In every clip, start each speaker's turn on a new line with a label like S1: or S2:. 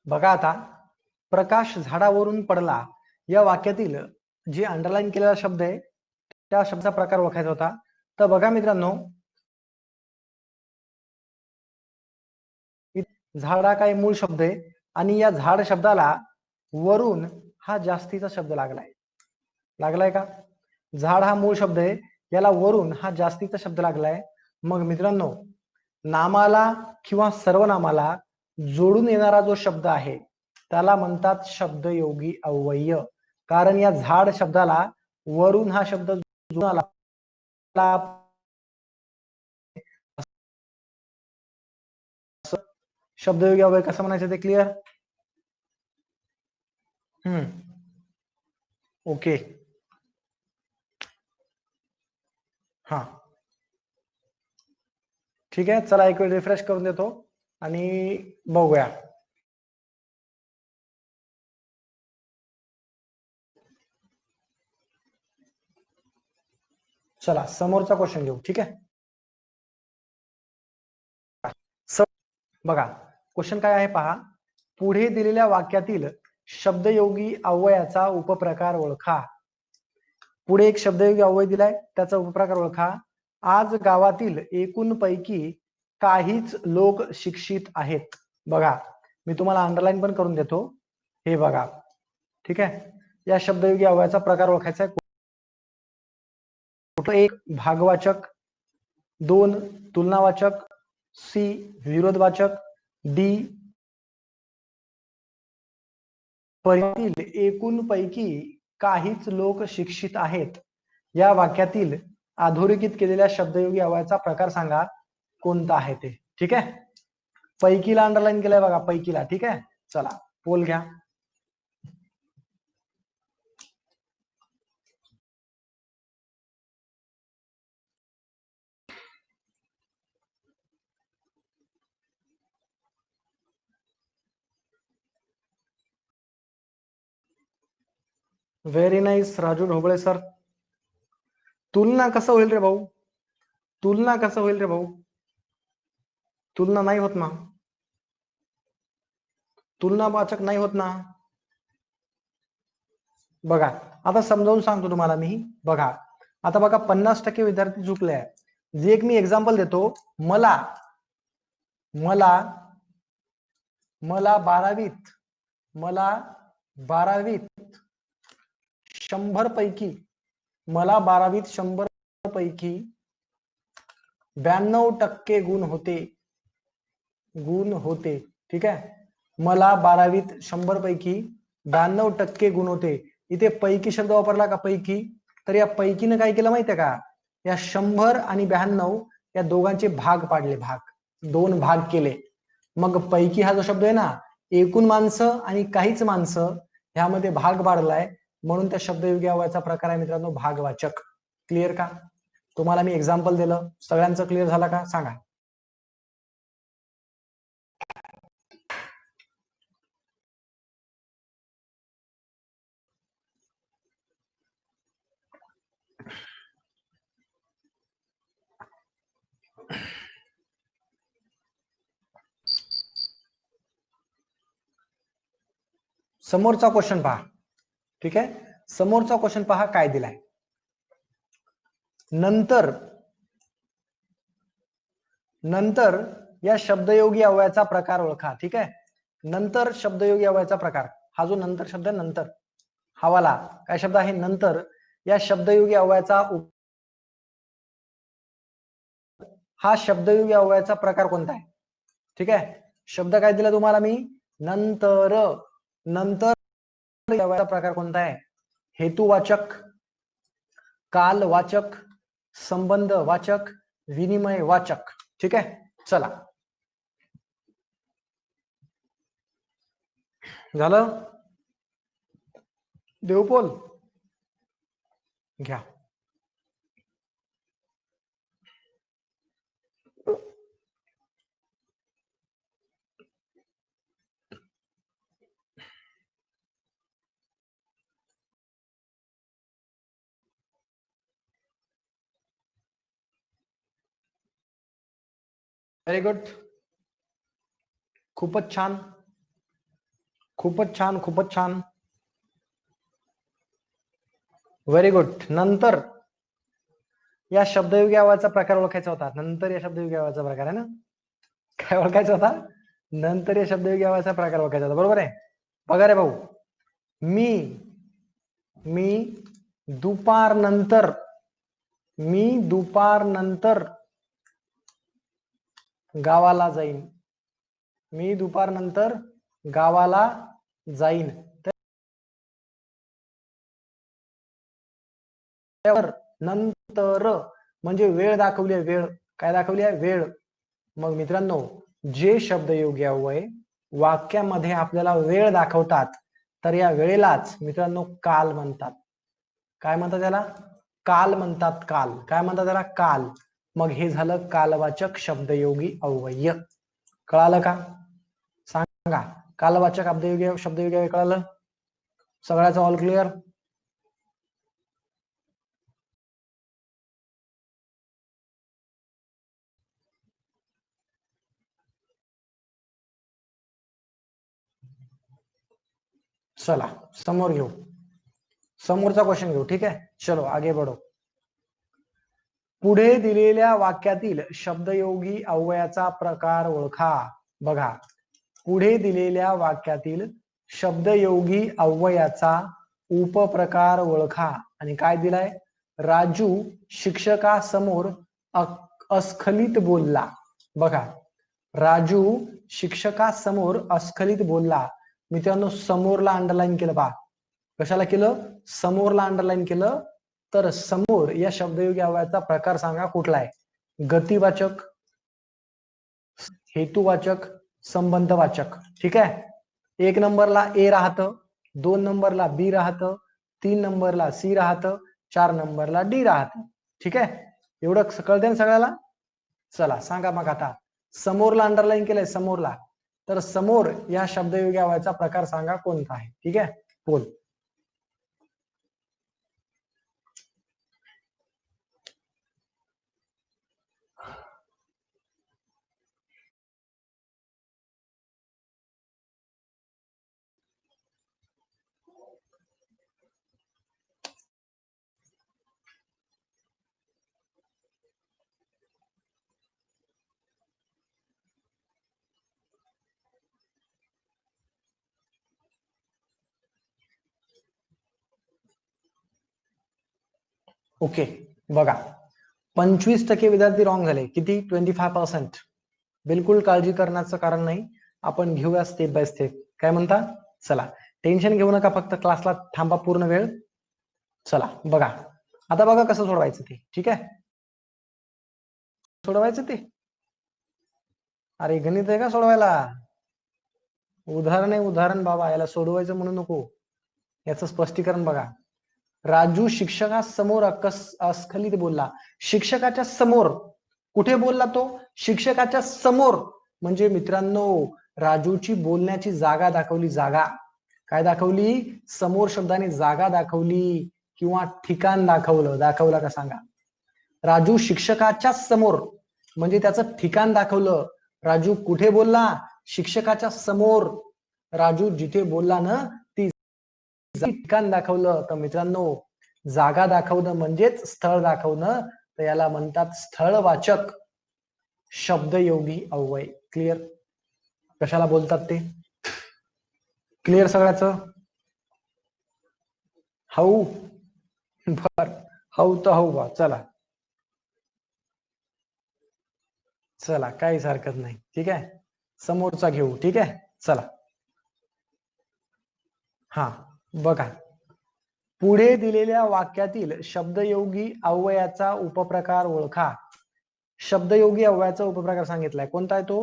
S1: बघा आता, प्रकाश झाडावरून पडला या वाक्यातील जे अंडरलाईन केलेला शब्द आहे त्या शब्दाचा प्रकार ओळखायचा होता. तर बघा मित्रांनो, झाड हा काही मूळ शब्द आहे आणि या झाड शब्दाला वरून हा जास्तीचा शब्द लागलाय का? झाड हा मूळ शब्द आहे, याला वरून हा जास्तीचा शब्द लागलाय. मग मित्रांनो, नामाला किंवा सर्वनामाला जोडून येणारा जो शब्द आहे त्याला म्हणतात शब्दयोगी अव्यय. कारण या झाड शब्दाला वरून हा शब्द जोडून आला, शब्दयोगी अव्यय कसं म्हणायचं ते क्लिअर? ओके, हा ठीक आहे. चला एक वेळ रिफ्रेश करून देतो आणि बघूया. चला समोरचा क्वेश्चन घेऊ. ठीक आहे, बघा क्वेश्चन काय आहे पहा. पुढे दिलेल्या वाक्यातील शब्दयोगी अव्ययाचा उपप्रकार ओळखा. पुढे एक शब्दयोगी अव्यय दिलाय, त्याचा उपप्रकार ओळखा. आज गावातील एकूण पैकी काहीच लोक शिक्षित आहेत. बघा मी तुम्हाला अंडरलाईन पण करून देतो, हे बघा. ठीक आहे, या शब्दयोगी अव्ययाचा प्रकार ओळखायचा आहे. एक भागवाचक, दोन तुलनावाचक, सी विरोधवाचक, डी एकूण पैकी काहीच लोक शिक्षित आहेत. या वाक्यातील अधोरेखित केलेल्या शब्दयोगी अव्ययाचा प्रकार सांगा कोणता आहे ते. ठीक आहे, पैकीला अंडरलाईन केलंय बघा, पैकीला. ठीक आहे, चला पोल घ्या. Very nice Raju Dhobale sir. तुलना कसं होईल रे भाऊ? तुलना कसं होईल रे भाऊ? तुलना नाही होत ना, तुलनावाचक नाही होत ना. बघा आता समजावून सांगतो तुम्हाला मी. बघा आता बघा 50% विद्यार्थी चुकले आहे. जे एक मी एक्झाम्पल देतो, मला मला मला 12वीत 100 पैकी, मला 12वीत 100 पैकी 92% गुण होते. ठीक आहे, मला 12वीत 100 पैकी 92% गुण होते. इथे पैकी शब्द वापरला का, पैकी. तर या पैकीनं काय केलं माहितीये का, या 100 आणि 92 या दोघांचे भाग पाडले, दोन भाग केले. मग पैकी हा जो शब्द आहे ना, एकूण माणसं आणि काहीच माणसं ह्यामध्ये भाग पाडलाय, म्हणून त्या शब्दयोगी अव्ययाचा प्रकार आहे मित्रांनो भागवाचक. क्लिअर का? तुम्हाला मी एक्झाम्पल दिलं, सगळ्यांचं क्लिअर झाला का सांगा. समोरचा क्वेश्चन पहा. ठीक आहे, समोरचा क्वेश्चन पहा काय दिलाय. नंतर या शब्दयोगी अव्ययाचा प्रकार ओळखा. ठीक आहे, नंतर शब्दयोगी अव्ययाचा प्रकार, हा जो नंतर शब्द नंतर हा वाला काय शब्द आहे नंतर, या शब्दयोगी अव्ययाचा हा शब्दयोगी अव्ययाचा प्रकार कोणता आहे? ठीक आहे, शब्द काय दिला तुम्हाला मी, नंतर. नंतर प्रकार कोणता आहे? हेतुवाचक, कालवाचक, संबंधवाचक, विनिमय वाचक. ठीक आहे, चला झालं. देवपोल घ्या. व्हेरी गुड, खूपच छान. खूपच छान, खूपच छान. Very good. नंतर या शब्दयोगी अव्ययाचा प्रकार ओळखायचा होता. नंतर या शब्दयोगी अव्ययाचा प्रकार आहे ना, काय ओळखायचा होता? नंतर या शब्दयोगी अव्ययाचा प्रकार ओळखायचा होता. बरोबर आहे. बघा रे भाऊ, मी मी दुपार नंतर, मी दुपार नंतर गावाला जाईन. मी दुपार नंतर गावाला जाईन. त्यावर नंतर म्हणजे वेळ दाखवली आहे. वेळ काय दाखवली आहे? वेळ. मग मित्रांनो, जे शब्दयोगी अव्यय वाक्यामध्ये आपल्याला वेळ दाखवतात, तर या वेळेलाच मित्रांनो काल म्हणतात. काय म्हणतात त्याला? काल म्हणतात. काल. काय म्हणतात त्याला? काल. मग हे झालं कालवाचक शब्दयोगी अव्यय. कळालं का? सांगा. कालवाचक शब्दयोगी अव्यय कळालं? सगळ्याचं ऑल क्लिअर? चला समोर घेऊ, समोरचा क्वेश्चन घेऊ. ठीक आहे, चलो आगे बढ़ो. पुढे दिलेल्या वाक्यातील शब्दयोगी अव्ययाचा प्रकार ओळखा. बघा, पुढे दिलेल्या वाक्यातील शब्दयोगी अव्ययाचा उपप्रकार ओळखा. आणि काय दिलाय? राजू शिक्षकासमोर अस्खलित बोलला. बघा, राजू शिक्षकासमोर अस्खलित बोलला. मित्रांनो, समोरला अंडरलाईन केलं पहा. कशाला केलं? समोरला अंडरलाईन केलं. तर समोर या शब्दयोगी अव्ययाचा प्रकार सांगा कुठला आहे? गतिवाचक, हेतुवाचक, संबंधवाचक. ठीक आहे. 1 नंबरला ए राहतं, 2 नंबरला बी राहतं, 3 नंबरला सी राहतं, 4 नंबरला डी राहतं. ठीक आहे, एवढं कळतंय ना सगळ्याला? चला सांगा मग आता. समोरला अंडरलाईन केलंय, समोरला. तर समोर या शब्दयोगी अव्ययाचा प्रकार सांगा कोणता आहे? ठीक आहे, बोल. ओके, बघा, 25% विद्यार्थी रॉंग झाले. किती? 25%. बिलकुल काळजी करण्याचं कारण नाही, आपण घेऊया स्टेप बाय स्टेप. काय म्हणता? चला, टेन्शन घेऊ नका, फक्त क्लासला थांबा पूर्ण वेळ. चला बघा, आता बघा कसं सोडवायचं ते. ठीक आहे, सोडवायचं ते. अरे गणित आहे का सोडवायला? उदाहरण आहे, उदाहरण बाबा. याला सोडवायचं म्हणू नको. याचं स्पष्टीकरण बघा. राजू शिक्षकासमोर अस्खलित बोलला. शिक्षकाच्या समोर. कुठे बोलला तो? शिक्षकाच्या समोर. म्हणजे मित्रांनो, राजूची बोलण्याची जागा दाखवली. जागा काय दाखवली? समोर शब्दाने जागा दाखवली किंवा ठिकाण दाखवलं. दाखवलं का सांगा? राजू शिक्षकाच्या समोर म्हणजे त्याचं ठिकाण दाखवलं. राजू कुठे बोलला? शिक्षकाच्या समोर. राजू जिथे बोलला ना, ती ठिकाण दाखवलं. तर मित्रांनो, जागा दाखवणं म्हणजेच स्थळ दाखवणं, तर याला म्हणतात स्थळवाचक शब्दयोगी अव्यय. क्लिअर? कशाला बोलतात ते? क्लिअर सगळ्याच? हाऊ बर, हाऊ तर हाऊ बा. चला चला, काहीच हरकत नाही. ठीक आहे, समोरचा घेऊ. ठीक आहे, चला. हा बघा, पुढे दिलेल्या वाक्यातील शब्दयोगी अव्ययाचा उपप्रकार ओळखा. शब्दयोगी अव्ययाचा उपप्रकार सांगितलाय. कोणता आहे तो?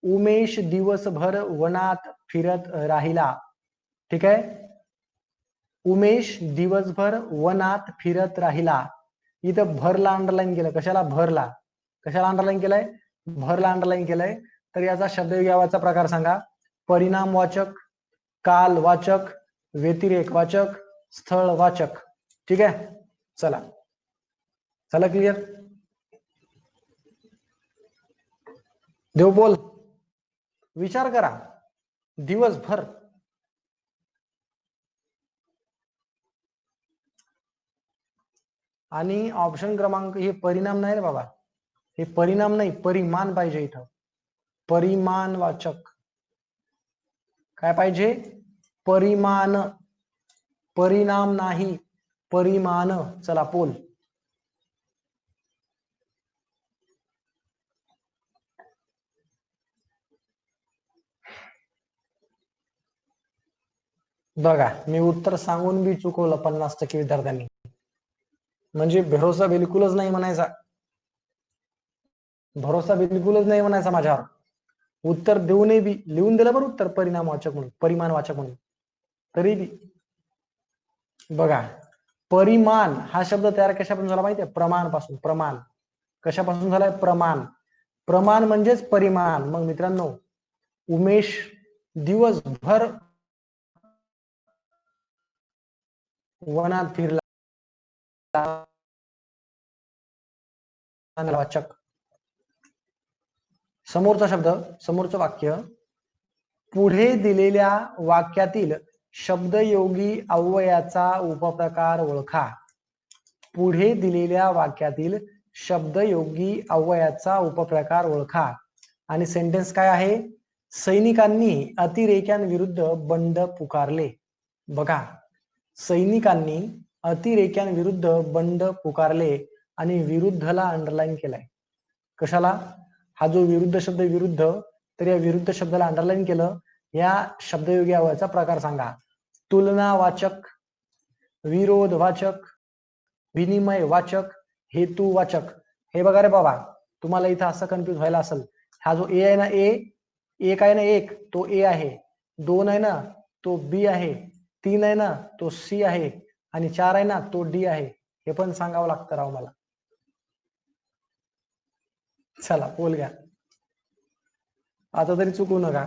S1: उमेश दिवसभर वनात फिरत राहिला. ठीक आहे, उमेश दिवसभर वनात फिरत राहिला. इथं भरला अंडरलाईन केलं. कशाला? भरला. कशाला अंडरलाईन केलंय? भरला अंडरलाईन केलंय. तर याचा शब्दयोगी अव्ययाचा प्रकार सांगा. परिणामवाचक, कालवाचक, व्यतिरेकवाचक, स्थळवाचक. ठीक आहे, चला. चला क्लिअर? देव बोल, विचार करा. दिवसभर आणि ऑप्शन क्रमांक हे परिणाम नाही रे बाबा, हे परिणाम नाही, परिमाण पाहिजे इथं, परिमाणवाचक. काय पाहिजे? परिमाण, परिणाम नाही, परिमाण. चला पोल. बघा मी उत्तर सांगून बी चुकवलं 50% विद्यार्थ्यांनी, म्हणजे भरोसा बिलकुलच नाही म्हणायचा, भरोसा बिलकुलच नाही म्हणायचा माझ्यावर. उत्तर देऊनही बी लिहून दिलं बरं उत्तर परिणामवाचक म्हणून, परिमाणवाचक म्हणून, तरी बी. बघा परिमाण हा शब्द तयार कशापासून झाला माहितीये? प्रमाण पासून. प्रमाण कशापासून झालाय? प्रमाण. प्रमाण म्हणजेच परिमाण. मग मित्रांनो, उमेश दिवसभर वनात फिरला, वाचक. समोरचा शब्द, समोरचं वाक्य, पुढे दिलेल्या वाक्यातील शब्दयोगी अव्ययाचा उपप्रकार ओळखा. पुढे दिलेल्या वाक्यातील शब्दयोगी अव्ययाचा उपप्रकार ओळखा. आणि सेंटेन्स काय आहे? सैनिकांनी अतिरेक्यांविरुद्ध बंड पुकारले. बघा, सैनिकांनी अतिरेक्यांविरुद्ध बंड पुकारले आणि विरुद्धला अंडरलाईन केलाय. कशाला? हा जो विरुद्ध शब्द विरुद्ध, तर या विरुद्ध शब्दाला अंडरलाईन केलं. या शब्दयोगी अव्ययाचा प्रकार सांगा. तुलनावाचक, विरोधवाचक, विनिमय वाचक, हेतुवाचक. हे बघा रे बाबा, तुम्हाला इथं असं कन्फ्युज व्हायला असेल. हा जो ए आहे ना, एक आहे ना, एक तो ए आहे, 2 आहे ना तो बी आहे, 3 आहे ना तो सी आहे, आणि 4 आहे ना तो डी आहे. हे पण सांगावं लागतं राव मला. चला बोल घ्या, आता तरी चुकू नका.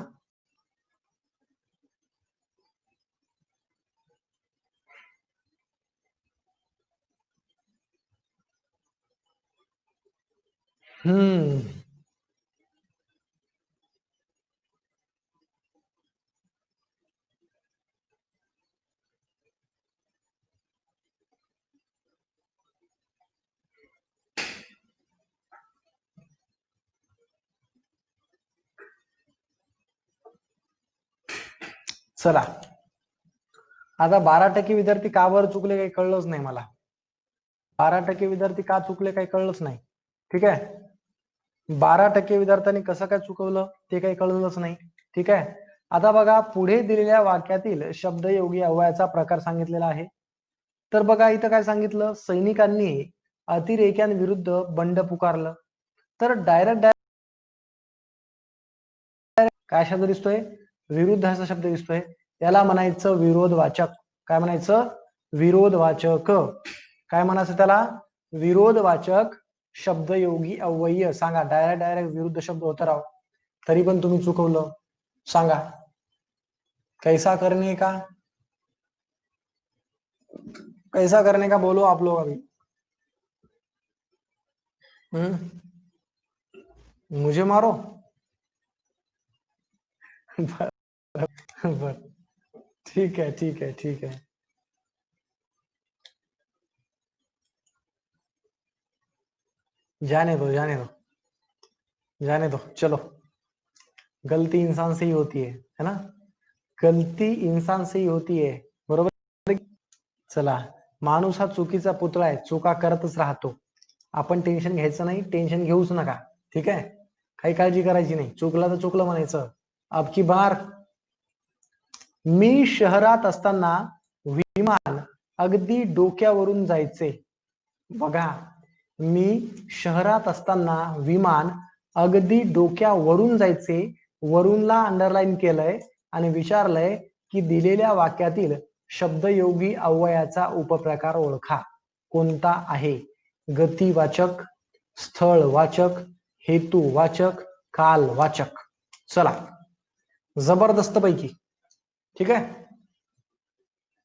S1: चला आता 12% विद्यार्थी का बरं चुकले काही कळलंच नाही मला. 12% विद्यार्थी का चुकले काही कळलंच नाही. ठीक आहे, 12% विद्यार्थ्यांनी कसं काय चुकवलं ते काही कळलंच नाही. ठीक आहे, आता बघा पुढे दिलेल्या वाक्यातील शब्दयोगी अव्ययाचा प्रकार सांगितलेला आहे. तर बघा इथं काय सांगितलं? सैनिकांनी अतिरेक्यांविरुद्ध बंड पुकारलं. तर डायरेक्ट काय शब्द दिसतोय? विरुद्ध असा शब्द दिसतोय. याला म्हणायचं विरोधवाचक. काय म्हणायचं? विरोधवाचक. काय म्हणायचं त्याला? विरोधवाचक शब्दयोगी अव्यय. सांगा, डायरेक्ट विरुद्ध शब्द होता राव, तरी पण तुम्ही चुकवलं. सांगा कैसा करने का, कैसा करने का बोलो आप लोग अभी. मुझे मारो. बर, ठीक है ठीक है ठीक है. जाने दो जाने दो जाने दो, चलो. गलती इंसान से ही होती है ना? गलती इंसान से ही होती है, बरोबर. चला, माणूस हा चुकीचा पुतळा आहे, चुका करतच राहतो. आपण टेन्शन घ्यायचं नाही, टेन्शन घेऊच नका. ठीक आहे, काही काळजी करायची नाही. चुकला तर चुकलं म्हणायचं. अब की बार. मी शहरात असताना विमान अगदी डोक्यावरून जायचे. बघा, मी शहरात असताना विमान अगदी डोक्यावरून जायचे. वरूनला अंडरलाईन केलंय आणि विचारलंय की दिलेल्या वाक्यातील शब्दयोगी अव्ययाचा उपप्रकार ओळखा. कोणता आहे? गतिवाचक, स्थळवाचक, हेतुवाचक, कालवाचक. चला, जबरदस्त पैकी. ठीक आहे,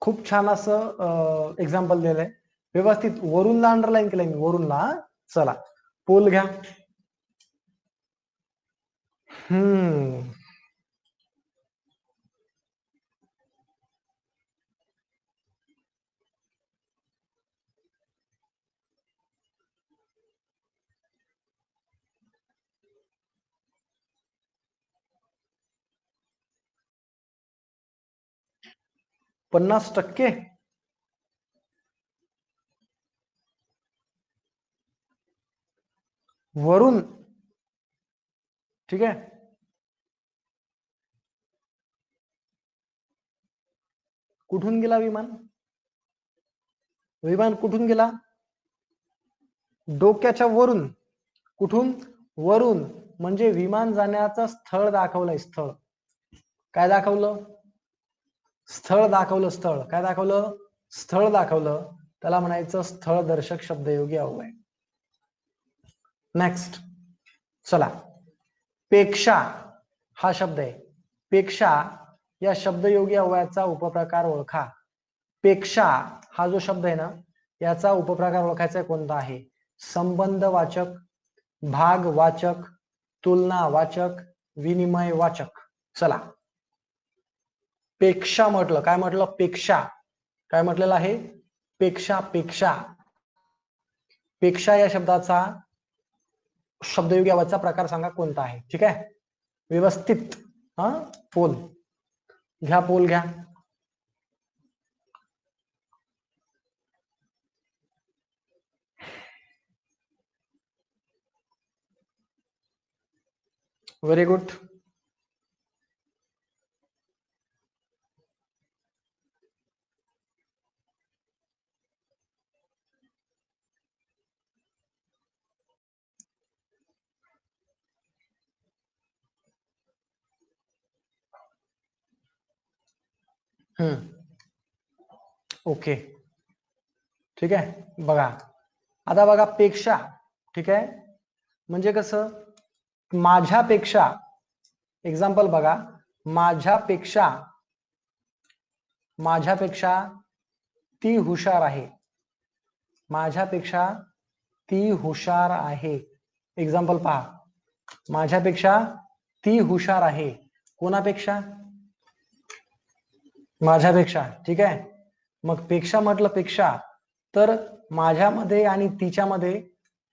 S1: खूप छान असं एक्झाम्पल दिलंय, व्यवस्थित वरूनला अंडरलाईन केलंय मी, वरूनला. चला पोल घ्या. 50%? वरून, ठीक आहे. कुठून गेला विमान? विमान कुठून गेला? डोक्याच्या वरून. कुठून? वरून. म्हणजे विमान जाण्याचं स्थळ दाखवलंय. स्थळ काय दाखवलं? स्थळ दाखवलं. स्थळ काय दाखवलं? स्थळ दाखवलं. त्याला म्हणायचं स्थळदर्शक शब्दयोगी अव्यय. नेक्स्ट चला, पेक्षा हा शब्द आहे. पेक्षा या शब्दयोगी अव्ययाचा उपप्रकार ओळखा. पेक्षा हा जो शब्द आहे ना, याचा उपप्रकार ओळखायचा कोणता आहे? संबंधवाचक, भागवाचक, तुलनावाचक, विनिमयवाचक. चला, पेक्षा म्हटलं. काय म्हटलं? पेक्षा. काय म्हटलेलं आहे? पेक्षा. पेक्षा. पेक्षा या शब्दाचा शब्दयोगी अव्ययाचा प्रकार सांगा कोणता आहे? ठीक आहे, व्यवस्थित. हा, पोल घ्या, पोल घ्या. Very good. ओके, ठीक आहे. बघा आता, बघा पेक्षा, ठीक आहे, म्हणजे कसं? माझ्यापेक्षा. एक्झाम्पल बघा, माझ्यापेक्षा, माझ्यापेक्षा ती हुशार आहे. माझ्यापेक्षा ती हुशार आहे. एक्झाम्पल पहा, माझ्यापेक्षा ती हुशार आहे. कोणापेक्षा? माझ्यापेक्षा. ठीक आहे, मग पेक्षा म्हटलं पेक्षा, तर माझ्यामध्ये आणि तिच्यामध्ये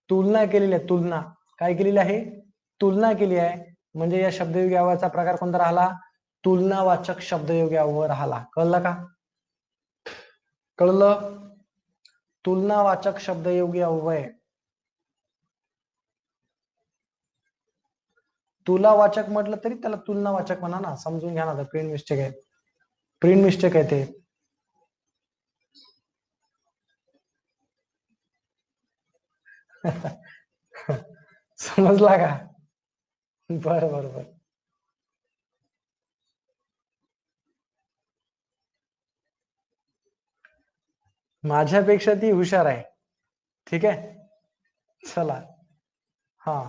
S1: तुलना केलेली आहे. तुलना काय केलेली आहे? तुलना केली आहे. म्हणजे या शब्दयोगी अव्ययाचा प्रकार कोणता राहिला? तुलनावाचक शब्दयोगी अव्यय राहिला. कळलं का? कळलं? तुलनावाचक शब्दयोगी अव्यय. तुलावाचक म्हटलं तरी त्याला तुलनावाचक म्हणा ना, समजून घ्या ना. प्रिंट मिस्टेक आहे, प्रिंट मिस्टेक आहे ते. समजला का? बरं बरं बरं. माझ्यापेक्षा ती हुशार आहे. ठीक आहे, चला. हा,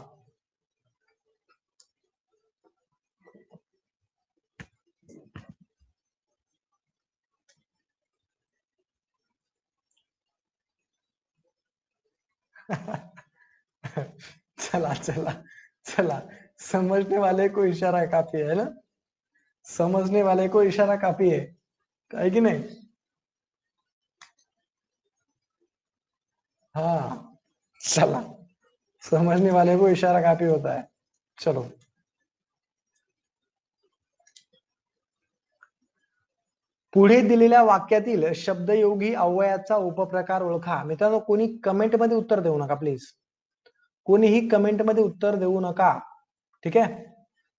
S1: चला चला चला, समझने वाले को इशारा काफी है ना. समझने वाले को इशारा काफी है कि नहीं? हाँ, चला, समझने वाले को इशारा काफी होता है. चलो, पुढे दिलेल्या वाक्यातील शब्दयोगी अव्ययाचा उपप्रकार ओळखा. मित्रांनो, कोणी कमेंट मध्ये उत्तर देऊ नका प्लीज. कोणीही कमेंट मध्ये उत्तर देऊ नका. ठीक आहे,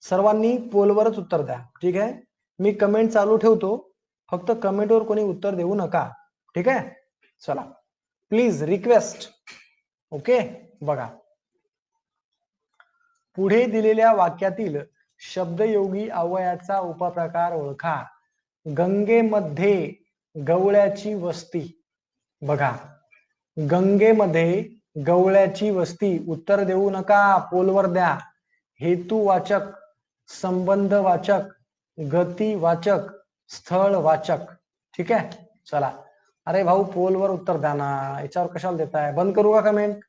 S1: सर्वांनी पोलवरच उत्तर द्या. ठीक आहे, मी कमेंट चालू ठेवतो, फक्त कमेंटवर कोणी उत्तर देऊ नका. ठीक आहे, चला प्लीज, रिक्वेस्ट. ओके, बघा, पुढे दिलेल्या वाक्यातील शब्दयोगी अव्ययाचा उपप्रकार ओळखा. गंगेमध्ये गवळ्याची वस्ती. बघा, गंगेमध्ये गवळ्याची वस्ती. उत्तर देऊ नका, पोलवर द्या. हेतुवाचक, संबंधवाचक, गतिवाचक, स्थळवाचक. ठीक आहे, चला. अरे भाऊ, पोलवर उत्तर द्या ना, याच्यावर कशाला देताय? बंद करू का कमेंट?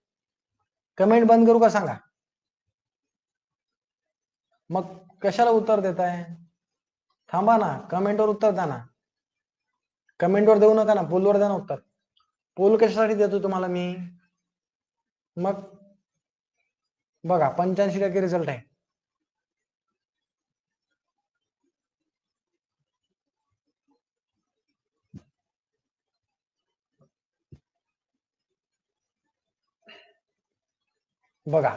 S1: कमेंट बंद करू का सांगा? मग कशाला उत्तर देताय? थांबा ना, कमेंटवर उत्तर द्या ना. कमेंटवर देऊ नका ना, पोलवर द्या ना उत्तर. पोल कशासाठी देतो तुम्हाला मी? मग बघा, 85% रिझल्ट आहे. बघा,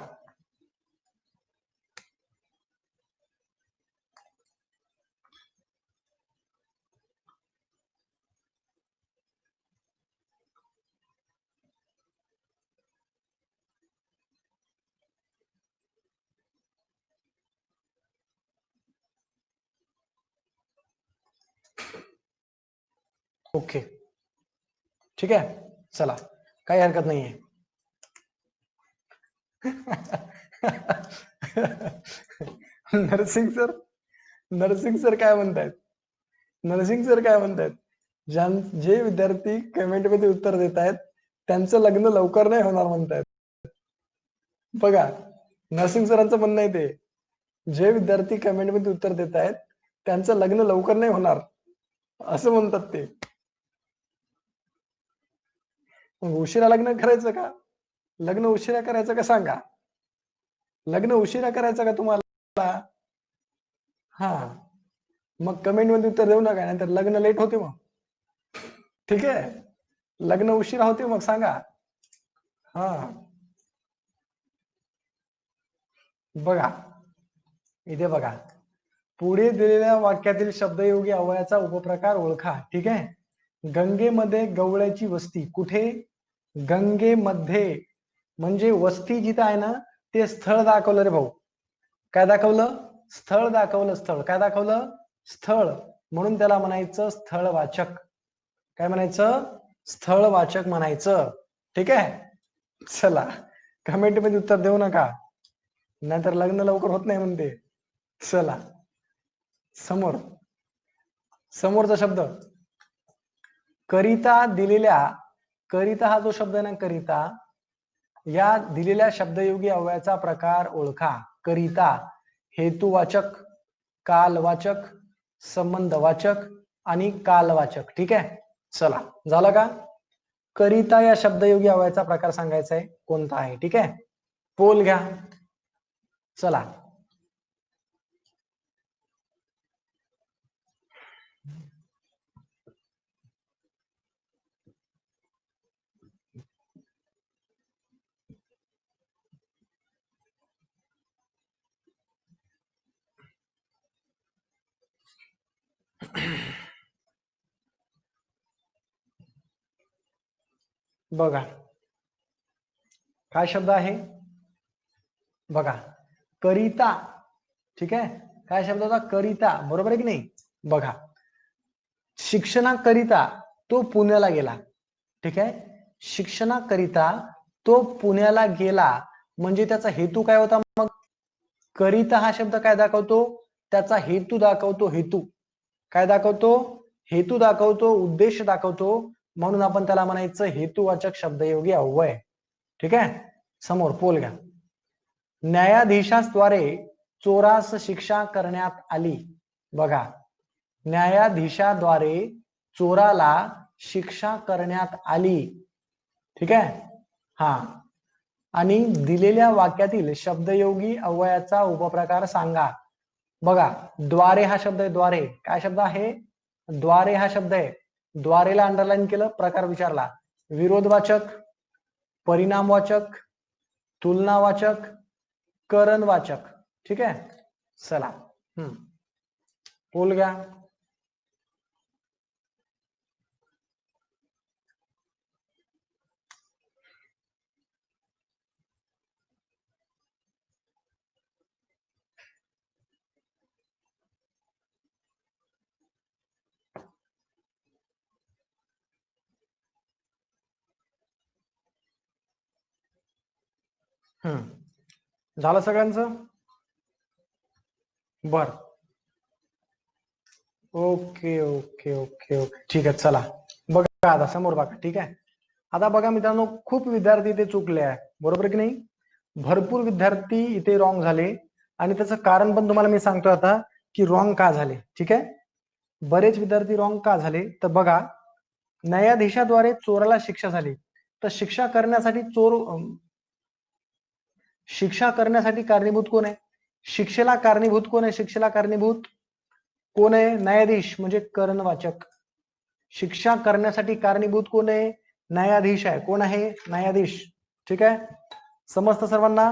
S1: ओके, ठीक आहे, चला, काही हरकत नाहीये. नरसिंग सर, नरसिंग सर काय म्हणतायत, नरसिंग सर काय म्हणतायत, जे विद्यार्थी कमेंट मध्ये उत्तर देत आहेत त्यांचं लग्न लवकर नाही होणार म्हणतायत. बघा, नरसिंग सरांचं म्हणणं आहे ते, जे विद्यार्थी कमेंट मध्ये उत्तर देत आहेत त्यांचं लग्न लवकर नाही होणार असं म्हणतात ते. मग उशिरा लग्न करायचं का, लग्न उशिरा करायचं का सांगा, लग्न उशिरा करायचं का तुम्हाला? हा, मग कमेंट मध्ये उत्तर देऊ नका, नाहीतर लग्न लेट होते मग. ठीक आहे, लग्न उशिरा होते मग सांगा. हा, बघा इथे बघा, पुढे दिलेल्या वाक्यातील शब्दयोगी अवयवाचा उपप्रकार ओळखा. ठीक आहे, गंगेमध्ये गवळ्याची वस्ती, कुठे? गंगेमध्ये, म्हणजे वस्ती जिथं आहे ना ते स्थळ दाखवलं रे भाऊ. काय दाखवलं? स्थळ दाखवलं. स्थळ काय दाखवलं? स्थळ, म्हणून त्याला म्हणायचं स्थळवाचक. काय म्हणायचं? स्थळवाचक म्हणायचं. ठीक आहे, चला, कमेंट मध्ये उत्तर देऊ नका, नाहीतर लग्न लवकर होत नाही म्हणते. चला, समोर, समोरचा शब्द करिता दिलेल्या, करिता हा जो शब्द आहे ना करिता, या दिलेल्या शब्दयोगी अव्ययाचा प्रकार ओळखा. करिता हेतुवाचक, कालवाचक, संबंधवाचक आणि कालवाचक. ठीक आहे, चला, झालं का? करिता या शब्दयोगी अव्ययाचा प्रकार सांगायचा आहे, कोणता आहे. ठीक आहे, पोल घ्या, चला. बघा, काय शब्द आहे? बघा, करिता. ठीक आहे, काय शब्द होता? करिता, बरोबर आहे की नाही? बघा, शिक्षणाकरिता तो पुण्याला गेला. ठीक आहे, शिक्षणाकरिता तो पुण्याला गेला, म्हणजे त्याचा हेतू काय होता? मग करिता हा शब्द काय दाखवतो? त्याचा हेतू दाखवतो. हेतू काय दाखवतो? हेतू दाखवतो, उद्देश दाखवतो, म्हणून आपण त्याला म्हणायचं हेतुवाचक शब्दयोगी अव्यय. ठीक आहे, समोर पोल घ्या. न्यायाधीशाद्वारे चोरास शिक्षा करण्यात आली. बघा, न्यायाधीशाद्वारे चोराला शिक्षा करण्यात आली. ठीक आहे, हा, आणि दिलेल्या वाक्यातील शब्दयोगी अव्ययाचा उपप्रकार सांगा. बघा, द्वारे हा शब्द आहे. द्वारे काय शब्द आहे? द्वारे हा शब्द आहे. द्वारेला अंडरलाईन केलं, प्रकार विचारला. विरोधवाचक, परिणामवाचक, तुलनावाचक, करणवाचक. ठीक आहे, चला, पोल घ्या. झालं सगळ्यांचं? बर, ओके ओके ओके ओके, ठीक आहे, चला, बघा आता समोर बघा. ठीक आहे, आता बघा मित्रांनो, खूप विद्यार्थी इथे चुकले आहे, बरोबर की नाही? भरपूर विद्यार्थी इथे रॉंग झाले, आणि त्याचं कारण पण तुम्हाला मी सांगतो आता की रॉंग का झाले. ठीक आहे, बरेच विद्यार्थी रॉंग का झाले, तर बघा, न्यायाधीशाद्वारे चोराला शिक्षा झाली, तर शिक्षा करण्यासाठी शिक्षा करण्यासाठी कारणीभूत कोण आहे? शिक्षेला कारणीभूत कोण आहे? शिक्षेला कारणीभूत कोण आहे? न्यायाधीश, म्हणजे करणवाचक. शिक्षा करण्यासाठी कारणीभूत कोण आहे? न्यायाधीश आहे. कोण आहे? न्यायाधीश. ठीक आहे, समजतं सर्वांना?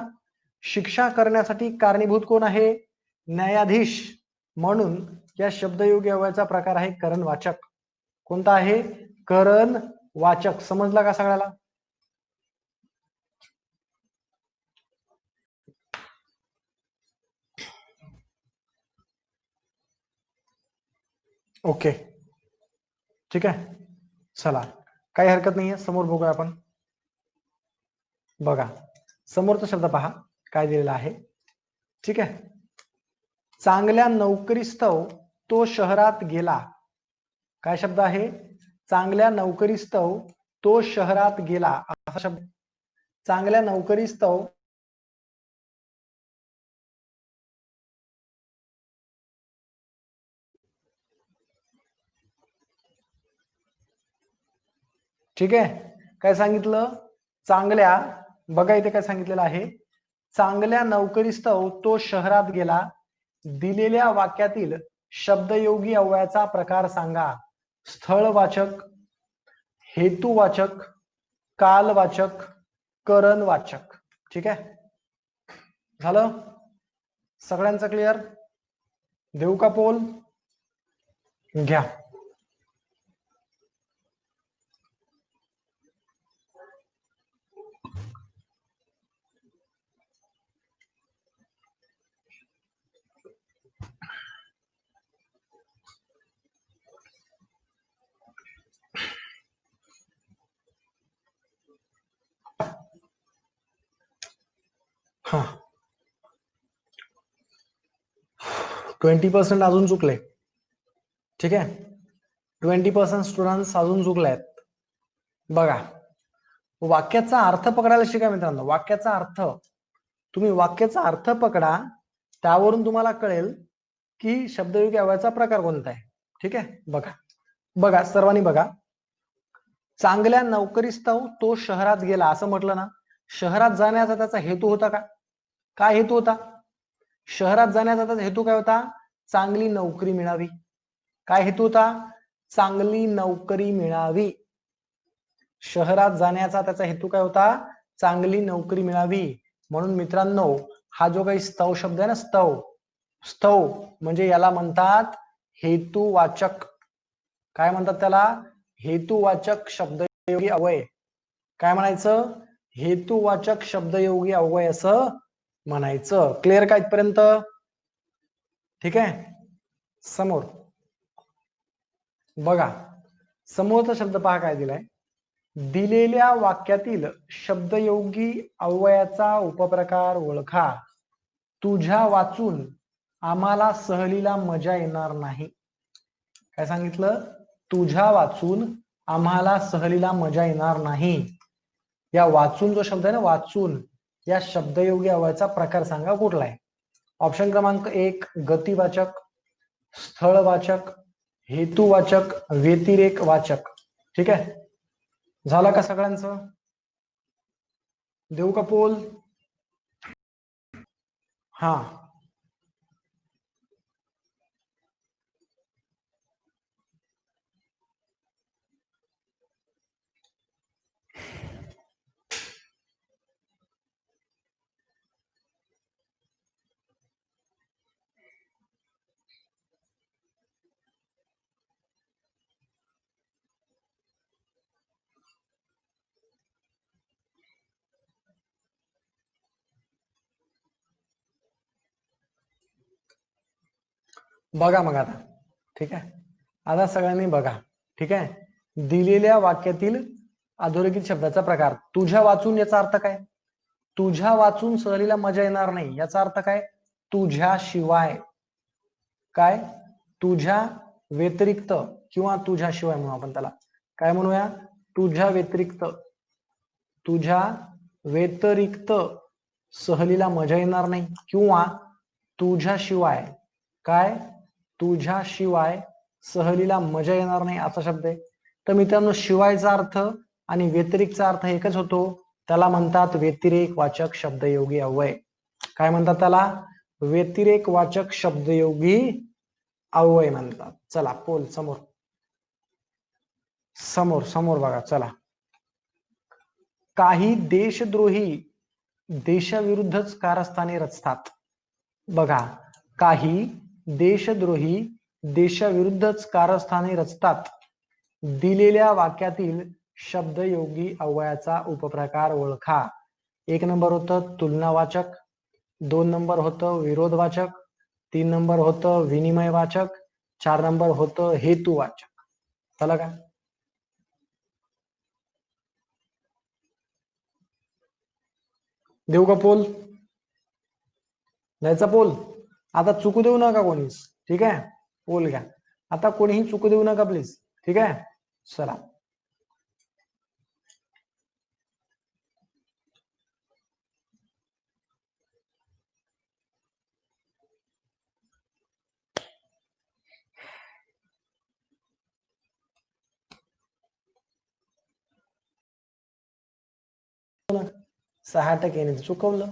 S1: शिक्षा करण्यासाठी कारणीभूत कोण आहे? न्यायाधीश. म्हणून या शब्दयोगी अव्ययाचा प्रकार आहे करणवाचक. कोणता आहे? करणवाचक. समजला का सगळ्याला? ओके, ठीक आहे. चला, काही हरकत नाहीये. समोर बघूया आपण. बघा, समोरचा शब्द पहा काय दिलेला आहे. ठीक आहे. चांगल्या नोकरीस्तव तो शहरात गेला. काय शब्द आहे? चांगल्या नोकरीस्तव तो शहरात गेला असा शब्द. चांगल्या नोकरीस्तव ठीक आहे. काय सांगितलं? चांगल्या, बघा इथे काय सांगितलेलं आहे, चांगल्या नोकरीस्तव तो शहरात गेला. दिलेल्या वाक्यातील शब्दयोगी अव्ययाचा प्रकार सांगा. स्थळवाचक, हेतुवाचक, कालवाचक, करणवाचक. ठीक आहे, झालं सगळ्यांचं क्लिअर? देऊ का पोल? घ्या. हा, 20% अजून चुकले. ठीक आहे, 20% स्टुडंट्स अजून चुकले. बघा, वाक्याचा अर्थ पकडायला शिका मित्रांनो. वाक्याचा अर्थ, तुम्ही वाक्याचा अर्थ पकडा, त्यावरून तुम्हाला कळेल की शब्दयोगी अव्ययाचा प्रकार कोणता आहे. ठीक आहे, बघा बघा सर्वांनी बघा. चांगल्या नोकरीस्तव तो शहरात गेला असं म्हटलं ना. शहरात जाण्याचा त्याचा हेतू होता का? काय हेतू होता? शहरात जाण्याचा त्याचा हेतू काय होता? चांगली नोकरी मिळावी. काय हेतू होता? चांगली नोकरी मिळावी. शहरात जाण्याचा त्याचा हेतू काय होता? चांगली नोकरी मिळावी. म्हणून मित्रांनो, हा जो काही स्तव शब्द आहे ना, स्तव, स्तव म्हणजे याला म्हणतात हेतुवाचक. काय म्हणतात त्याला? हेतुवाचक शब्दयोगी अव्यय. काय म्हणायचं? हेतुवाचक शब्दयोगी अव्यय असं म्हणायचं. क्लिअर का इथपर्यंत? ठीक आहे. समोर बघा, समोरचा शब्द पहा काय दिलाय. दिलेल्या वाक्यातील शब्दयोगी अव्ययाचा उपप्रकार ओळखा. तुझ्या वाचून आम्हाला सहलीला मजा येणार नाही. काय सांगितलं? तुझ्या वाचून आम्हाला सहलीला मजा येणार नाही. या वाचून जो शब्द आहे ना, वाचून, या शब्दयोगी अव्ययाचा प्रकार सांगा कुठला आहे. ऑप्शन क्रमांक 1 गतिवाचक, स्थळवाचक, हेतुवाचक, व्यतिरेक वाचक. ठीक आहे, झाला का सगळ्यांचं? देऊ का पोल? हा, बघा मग आता. ठीक आहे, आता सगळ्यांनी बघा. ठीक आहे, दिलेल्या वाक्यातील अधोरेखित शब्दाचा प्रकार. तुझ्या वाचून याचा अर्थ काय? तुझ्या वाचून सहलीला मजा येणार नाही याचा अर्थ काय? तुझ्याशिवाय. काय? तुझ्या व्यतिरिक्त किंवा तुझ्याशिवाय म्हणू आपण त्याला. काय म्हणूया? तुझ्या व्यतिरिक्त. तुझ्या व्यतिरिक्त सहलीला मजा येणार नाही किंवा तुझ्याशिवाय. काय? तुझ्याशिवाय सहलीला मजा येणार नाही असा शब्द आहे. तर मित्रांनो, शिवायचा अर्थ आणि व्यतिरिक्तचा अर्थ एकच होतो. त्याला म्हणतात व्यतिरेक वाचक शब्दयोगी अव्यय. काय म्हणतात त्याला? व्यतिरेक वाचक शब्दयोगी अव्यय म्हणतात. चला पोल समोर, समोर समोर बघा. चला, काही देशद्रोही देशाविरुद्धच कारस्थाने रचतात. बघा, काही देशद्रोही देशाविरुद्धच कारस्थाने रचतात. दिलेल्या वाक्यातील शब्दयोगी अव्ययाचा उपप्रकार ओळखा. 1 नंबर होतं तुलनावाचक, 2 नंबर होतं विरोधवाचक, 3 नंबर होतं विनिमयवाचक, 4 नंबर होतं हेतुवाचक. झालं का? देऊ का पोल? द्यायचा पोल? आता चुकू देऊ नका कोणीच, ठीक आहे? पोल घ्या. आता कोणीही चुकू देऊ नका प्लीज, ठीक आहे? चला, ना 6% चुकवलं,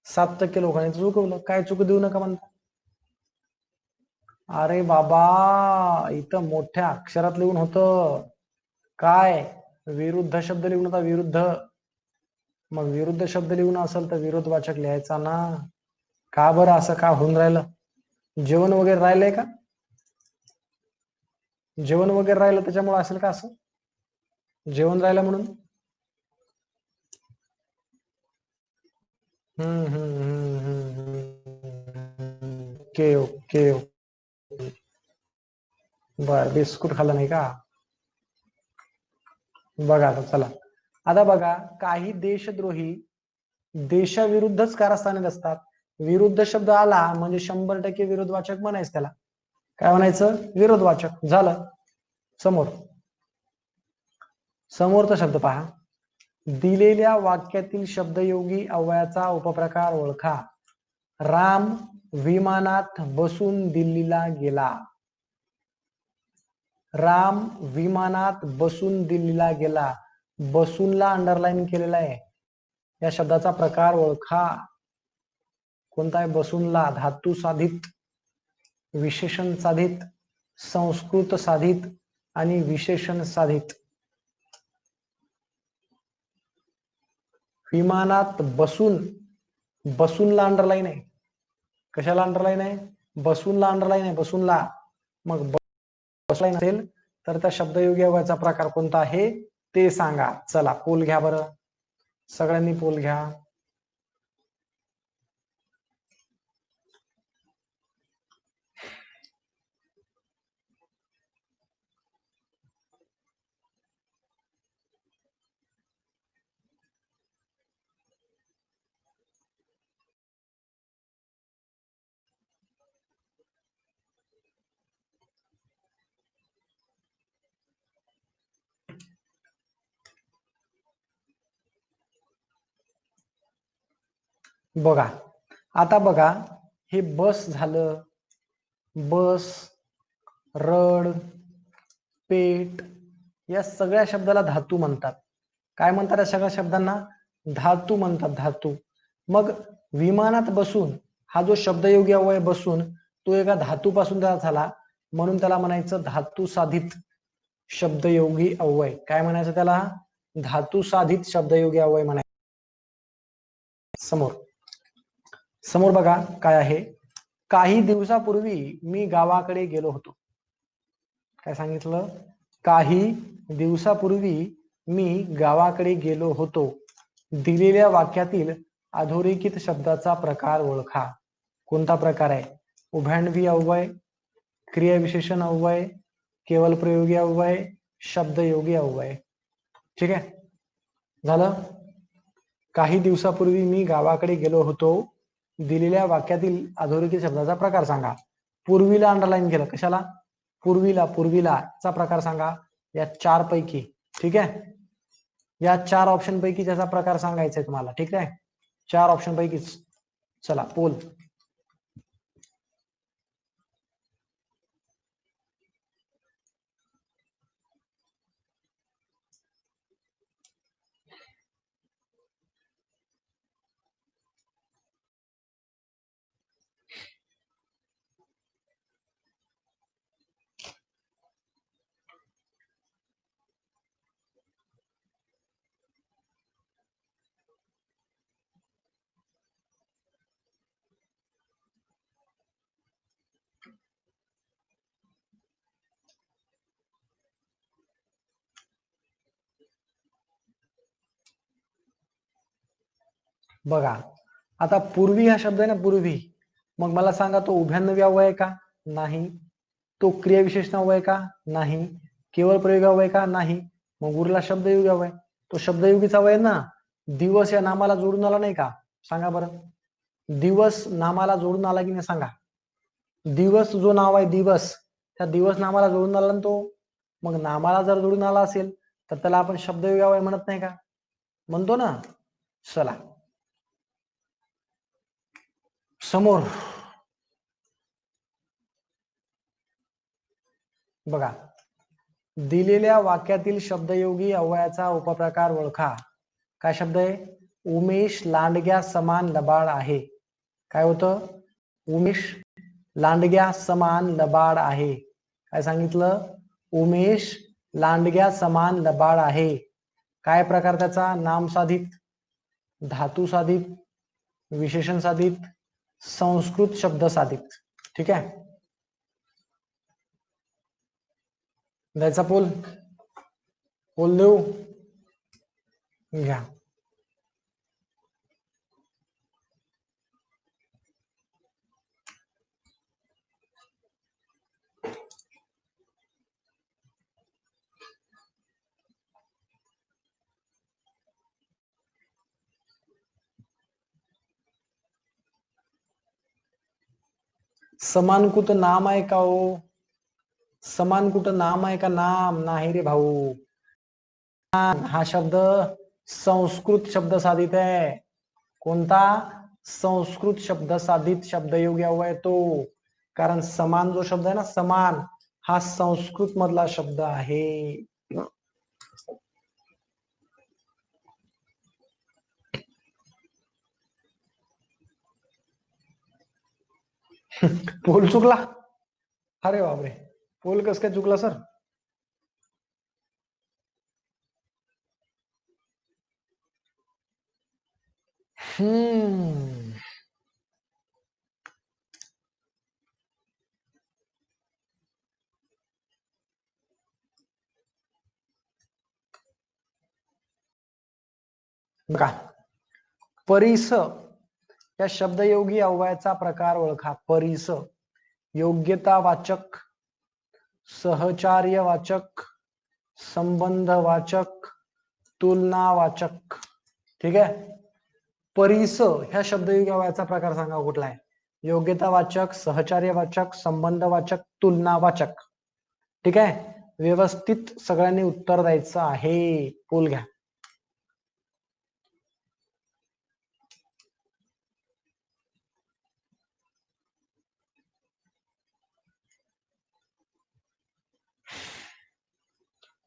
S1: 7% लोकांनी चुकवलं. काय चुकू देऊ नका म्हणता? अरे बाबा, इथं मोठ्या अक्षरात लिहून होतं काय? विरुद्ध शब्द लिहून होता, विरुद्ध. मग विरुद्ध शब्द लिहून असेल तर विरोधवाचक लिहायचा ना. का बरं असं का होऊन राहिलं? जेवण वगैरे राहिलंय का? जेवण वगैरे राहिलं त्याच्यामुळे असेल का असं? जेवण राहिलं म्हणून? Okay okay. बर, बिस्कुट खाल्लं नाही का? बघा आता, चला आता बघा, काही देशद्रोही देशाविरुद्धच कारस्थाने असतात. विरुद्ध शब्द आला म्हणजे 100% विरोधवाचक म्हणायचं त्याला. काय म्हणायचं? विरोधवाचक. झालं. समोर समोरचा शब्द पहा. दिलेल्या वाक्यातील शब्दयोगी अव्ययाचा उपप्रकार ओळखा. राम विमानात बसून दिल्लीला गेला. राम विमानात बसून दिल्लीला गेला. बसूनला अंडरलाईन केलेला आहे. या शब्दाचा प्रकार ओळखा. कोणता आहे? बसूनला. धातू साधित, विशेषण साधित, संस्कृत साधित आणि विशेषण साधित. विमानात बसून, बसूनला अंडरलाईन आहे. कशाला अंडरलाईन आहे? बसूनला अंडरलाईन आहे, बसूनला. मग बसलाईन असेल तर त्या शब्दयोगी अव्ययाचा प्रकार कोणता आहे ते सांगा. चला, पोल घ्या बरं, सगळ्यांनी पोल घ्या. बघा, आता बघा, हे बस झालं, बस, रड, पेट, या सगळ्या शब्दाला धातू म्हणतात. काय म्हणतात या सगळ्या शब्दांना? धातू म्हणतात, धातू. मग विमानात बसून हा जो शब्दयोगी अव्यय बसून तो एका धातूपासून तयार झाला, म्हणून त्याला म्हणायचं धातू साधित शब्दयोगी अव्यय. काय म्हणायचं त्याला? धातू साधित शब्दयोगी अव्यय म्हणायचं. समोर समोर बघा काय आहे. काही दिवसापूर्वी मी गावाकडे गेलो होतो. काय सांगितलं? काही दिवसापूर्वी मी गावाकडे गेलो होतो. दिलेल्या वाक्यातील अधोरेखित शब्दाचा प्रकार ओळखा. कोणता प्रकार आहे? उभयन्वी अव्यय, क्रियाविशेषण अव्यय, केवल प्रयोगी अव्यय, शब्दयोगी अव्यय. ठीक आहे, झालं. काही दिवसापूर्वी मी गावाकडे गेलो होतो. दिलेल्या वाक्यातील अधोरेखित शब्दाचा प्रकार सांगा. पूर्वीला अंडरलाईन केलं. कशाला? पूर्वीला. पूर्वीला चा प्रकार सांगा या 4 पैकी. ठीक आहे, या 4 ऑप्शन पैकी त्याचा प्रकार सांगायचा आहे तुम्हाला. ठीक आहे, 4 ऑप्शन पैकीच. चला, पोल. बघा आता पूर्वी हा शब्द आहे ना, पूर्वी, मग मला सांगा तो उभयान्नवी अव्यय आहे का? नाही. तो क्रियाविशेषण अव्यय का? नाही. केवळ प्रयोग अव्यय का? नाही. मग उरला शब्दयोगी अव्यय. तो शब्दयोगीचा अव्यय ना, दिवस या नामाला जोडून आला नाही का? सांगा बरं. दिवस नामाला जोडून आला की नाही सांगा. दिवस जो नाव आहे दिवस, त्या दिवस नामाला जोडून आला ना तो. मग नामाला जर जोडून आला असेल तर त्याला आपण शब्दयोगी अव्यय म्हणत नाही का? म्हणतो ना. चला समोर बघा, दिलेल्या वाक्यातील शब्दयोगी अव्ययाचा उपप्रकार ओळखा. काय शब्द आहे? उमेश लांडग्या समान लबाड आहे. काय होतं? उमेश लांडग्या समान लबाड आहे. काय सांगितलं? उमेश लांडग्या समान लबाड आहे. काय प्रकार त्याचा? नाम साधित, धातू साधित, विशेषण साधित, संस्कृत शब्द साधित. ठीक आहे, द्यायचा पोल. पोल देऊ घ्या. समान कुठं नाम आहे का हो? समान कुठं नाम आहे का? नाम नाही रे भाऊ. हा शब्द संस्कृत शब्द साधित आहे. कोणता? संस्कृत शब्द साधित शब्दयोगी अव्यय तो. कारण समान जो शब्द आहे ना, समान, हा संस्कृत मधला शब्द आहे. पोल चुकला? अरे बापरे, पोल कस काय चुकला सर? बघा, परिस या शब्दयोगी अव्ययाचा प्रकार ओळखा. परिस योग्यतावाचक, सहचार्यवाचक, संबंधवाचक, तुलनावाचक. ठीक आहे. परिस ह्या शब्दयोगी अव्ययाचा प्रकार सांगा कुठला आहे? योग्यतावाचक, सहचार्यवाचक, संबंधवाचक, तुलनावाचक. ठीक आहे, व्यवस्थित सगळ्यांनी उत्तर द्यायचं आहे. पोल घ्या.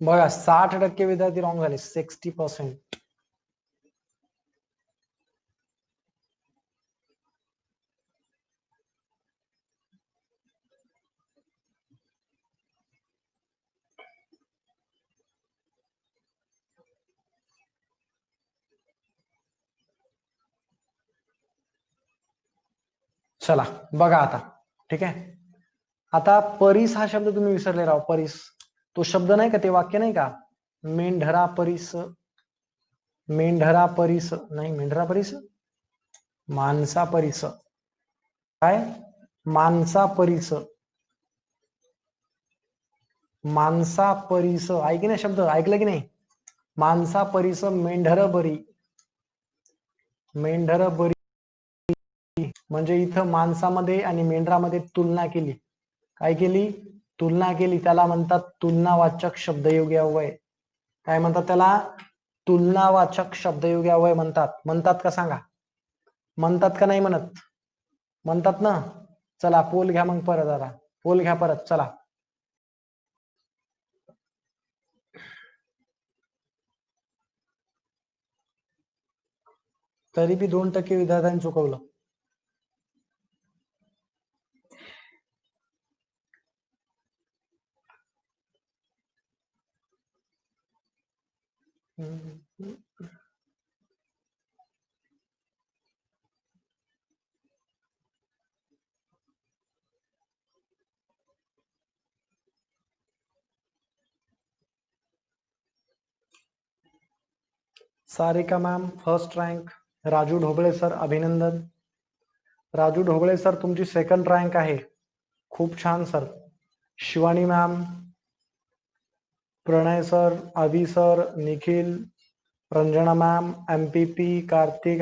S1: बघा 60% विद्यार्थी रॉंग झाले. 60%. चला बघा आता. ठीक आहे, आता परिस हा शब्द तुम्ही विसरले राव. परिस तो शब्द नाही का, ते वाक्य नाही का? मेंढरा परिस, मेंढरा परिस नाही, मेंढरा परिस, माणसा परिस. काय? माणसा परिस, माणसा परिस. ऐक ना शब्द, ऐकलं की नाही? माणसा परिस मेंढर बरी. मेंढर बरी म्हणजे इथं माणसामध्ये आणि मेंढरामध्ये तुलना केली. काय केली? तुलना केली. त्याला म्हणतात तुलनावाचक शब्दयोगी अव्यय. काय म्हणतात त्याला? तुलनावाचक शब्दयोगी अव्यय म्हणतात. म्हणतात का सांगा? म्हणतात का नाही म्हणत? म्हणतात ना. चला पोल घ्या मग परत. आता पोल घ्या परत. चला तरी बी 2% विद्यार्थ्यांनी चुकवलं. Sarika ma'am first rank, Raju Dhobale sir अभिनंदन. राजू ढोबळे सर तुमची सेकंड रँक आहे, खूप छान sir. Shivani ma'am, Pranay sir, Adi sir, Nikhil, Ranjana ma'am, MPP, Kartik